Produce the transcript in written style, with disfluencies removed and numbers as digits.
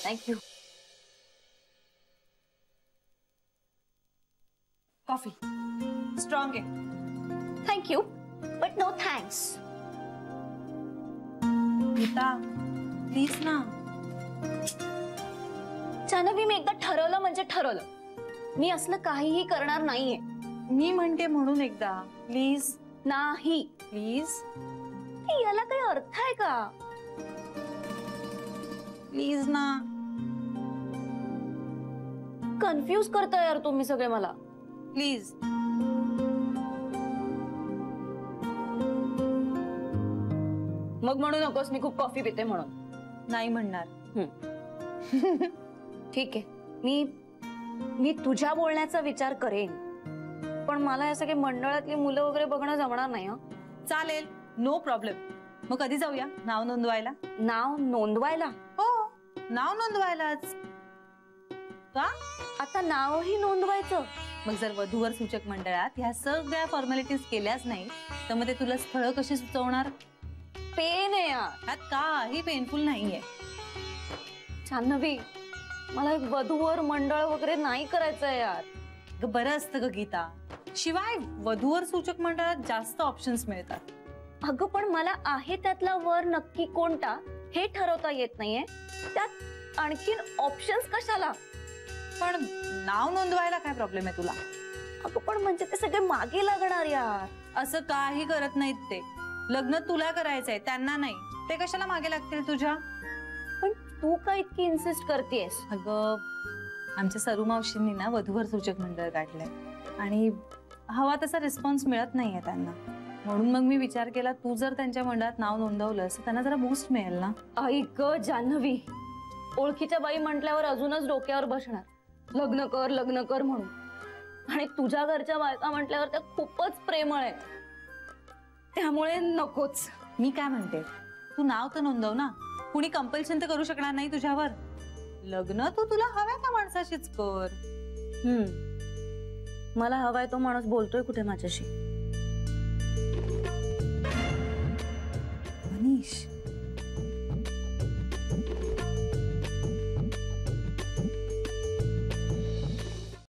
Thank you. Coffee strong आहे. Thank you but no thanks. Geeta please ना. जान्हवी, मी एकदा ठरवलं म्हणजे ठरवलं. मी असलं काहीही करणार नाहीये. मी म्हणते म्हणून एकदा प्लीज. नाही प्लीज. याला काही अर्थ आहे का? प्लीज ना. कन्फ्यूज करता यार तुम्ही सगळे मला. प्लीज. मग म्हणू नकोस मी खूप कॉफी पिते म्हणून. नाही म्हणणार. ठीक आहे, मी तुझ्या बोलण्याचा विचार करेन, पण मला या सगळे मंडळातली मुलं वगैरे बघणं जमणार नाही. चालेल, नो प्रॉब्लेम. मग कधी जाऊया नाव नोंदवायला? नाव नोंदवायला? हो, नाव नोंदवायलाच. का आता नावही नोंदवायचं? मग जर वधूवर सूचक मंडळात ह्या सगळ्या फॉर्मॅलिटीज केल्याच नाही तर मग ते तुला स्थळ कशी सुचवणार? पेन आहे यार. ह्यात काही पेनफुल नाहीये. जान्हवी, मला एक वधूवर मंडळ वगैरे नाही करायचंय यार. बरं असतं ग गीता. शिवाय वधूवर सूचक मंडळात जास्त ऑप्शन्स मिळतात. अगं पण मला आहे त्यातला वर नक्की कोणता हे ठरवता येत नाहीये. त्यात आणखीन ऑप्शन्स कशाला? पण नाव नोंदवायला काय प्रॉब्लेम आहे तुला? अगं पण म्हणजे ते सगळे मागे लागणार यार. असं काही करत नाहीत ते. लग्न तुला करायचंय, त्यांना नाही. ते कशाला मागे लागतील तुझ्या? पण तू काय इतकी इन्सिस्ट करतेस? अगं आमच्या सरू मावशींनी ना वधूवर सूचक मंडळ काढलंय आणि हवा तसा रिस्पॉन्स मिळत नाहीये त्यांना. म्हणून मग मी विचार केला तू जर त्यांच्या मंडळात नाव नोंदवलं तर त्यांना जरा बूस्ट मिळेल ना. ऐक जान्हवी, ओळखीच्या बाई म्हटल्यावर अजूनच डोक्यावर बसणार. लग्न कर म्हणून. आणि तुझ्या घरच्या बायका म्हटल्यावर त्या खूपच प्रेमळ आहे, त्यामुळे नकोच. मी काय म्हणते, तू नाव तर नोंदव ना. कुणी कंपल्शन तर करू शकणार नाही तुझ्यावर. लग्न तू तुला हव्या त्या माणसाशीच कर. मला हवाय तो माणूस बोलतोय कुठे माझ्याशी?